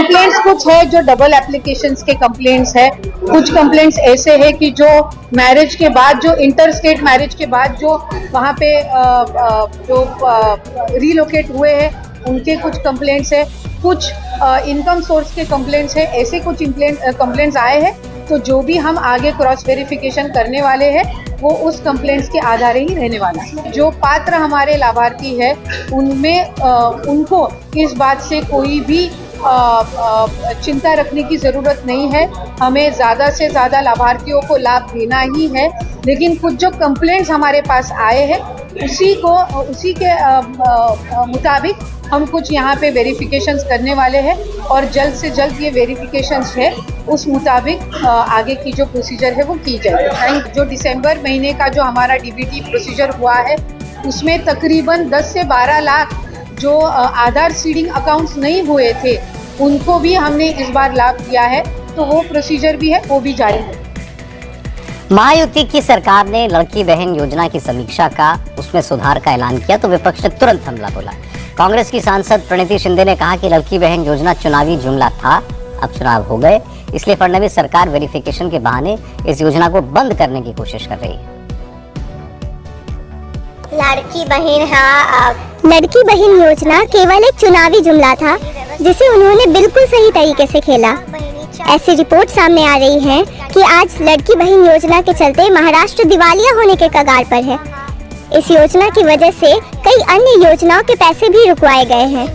Complaints कुछ है जो डबल एप्लीकेशंस के कंप्लेंट्स है, कुछ कंप्लेंट्स ऐसे है कि जो मैरिज के बाद, जो इंटर स्टेट मैरिज के बाद जो वहाँ पे जो रीलोकेट हुए हैं उनके कुछ कंप्लेंट्स है, कुछ इनकम सोर्स के कंप्लेंट्स है, ऐसे कुछ कंप्लेंट्स आए हैं। तो जो भी हम आगे क्रॉस वेरिफिकेशन करने वाले हैं वो उस कंप्लेंट्स के आधार ही रहने वाला है। जो पात्र हमारे लाभार्थी है उनमें उनको इस बात से कोई भी चिंता रखने की ज़रूरत नहीं है। हमें ज़्यादा से ज़्यादा लाभार्थियों को लाभ देना ही है, लेकिन कुछ जो कंप्लेंट्स हमारे पास आए हैं उसी के मुताबिक हम कुछ यहाँ पे वेरिफिकेशंस करने वाले हैं और जल्द से जल्द ये वेरिफिकेशंस है उस मुताबिक आगे की जो प्रोसीजर है वो की जाएगी। जो दिसंबर महीने का जो हमारा डीबीटी प्रोसीजर हुआ है उसमें तकरीबन 10 से 12 लाख जो आधार सीडिंग अकाउंट्स नहीं हुए थे उनको भी हमने इस बार लाभ दिया है, तो वो प्रोसीजर भी है, वो भी जारी है। महायुति की सरकार ने लड़की बहन योजना की समीक्षा का, उसमें सुधार का ऐलान किया तो विपक्ष ने तुरंत हमला बोला। कांग्रेस की सांसद प्रणीति शिंदे ने कहा कि लड़की बहन योजना चुनावी जुमला था, अब चुनाव हो गए, इसलिए फडणवीस सरकार वेरिफिकेशन के बहाने इस योजना को बंद करने की कोशिश कर रही है। लड़की बहन योजना केवल एक चुनावी जुमला था जिसे उन्होंने बिल्कुल सही तरीके से खेला। ऐसी रिपोर्ट सामने आ रही है कि आज लड़की बहन योजना के चलते महाराष्ट्र दिवालिया होने के कगार पर है। इस योजना की वजह से कई अन्य योजनाओं के पैसे भी रुकवाए गए हैं।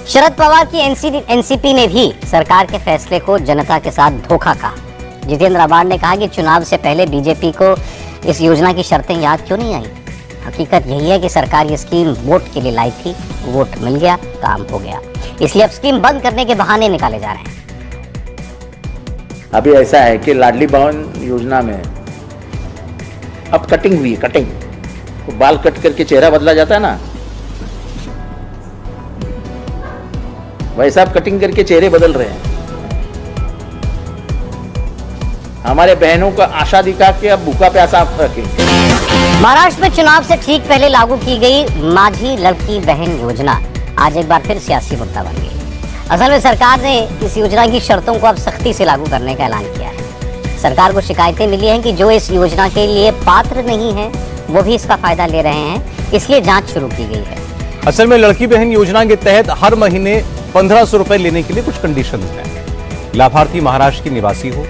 शरद पवार की एनसीपी ने भी सरकार के फैसले को जनता के साथ धोखा कहा। जितेंद्र आव्हाड ने कहा कि चुनाव से पहले बीजेपी को इस योजना की शर्तें याद क्यों नहीं आई। हकीकत यही है कि सरकार ये स्कीम वोट के लिए लाई थी, वोट मिल गया, काम हो गया, इसलिए अब स्कीम बंद करने के बहाने निकाले जा रहे हैं। अभी ऐसा है कि लाडली बहन योजना में अब कटिंग हुई है, कटिंग तो बाल कट करके चेहरा बदला जाता है ना, वैसा अब कटिंग करके चेहरे बदल रहे हैं। हमारे बहनों का आशा दिखा के अब भूखा प्यासा रखें। महाराष्ट्र में चुनाव से ठीक पहले लागू की गई माझी लड़की बहन योजना आज एक बार फिर सियासी मुद्दा बन गई। असल में सरकार ने इस योजना की शर्तों को अब सख्ती से लागू करने का ऐलान किया है। सरकार को शिकायतें मिली हैं कि जो इस योजना के लिए पात्र नहीं है वो भी इसका फायदा ले रहे हैं, इसलिए जांच शुरू की गई है। असल में लड़की बहन योजना के तहत हर महीने 1500 रुपए लेने के लिए कुछ कंडीशंस हैं। लाभार्थी महाराष्ट्र की निवासी हो,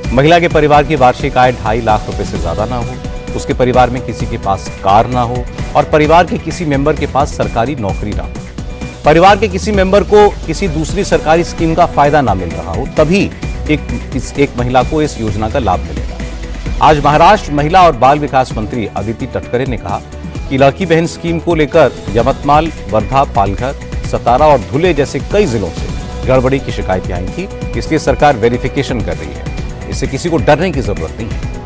महिला के परिवार की वार्षिक आय 2.5 लाख रुपए से ज्यादा ना हो, उसके परिवार में किसी के पास कार ना हो और परिवार के किसी मेंबर के पास सरकारी नौकरी ना हो, परिवार के किसी मेंबर को किसी दूसरी सरकारी स्कीम का फायदा ना मिल रहा हो, तभी एक महिला को इस योजना का लाभ मिलेगा। आज महाराष्ट्र महिला और बाल विकास मंत्री अदिति तटकरे ने कहा कि लड़की बहन स्कीम को लेकर यवतमाल, वर्धा, पालघर, सतारा और धुले जैसे कई जिलों से गड़बड़ी की शिकायतें आई थी, इसलिए सरकार वेरिफिकेशन कर रही है। इससे किसी को डरने की जरूरत नहीं है।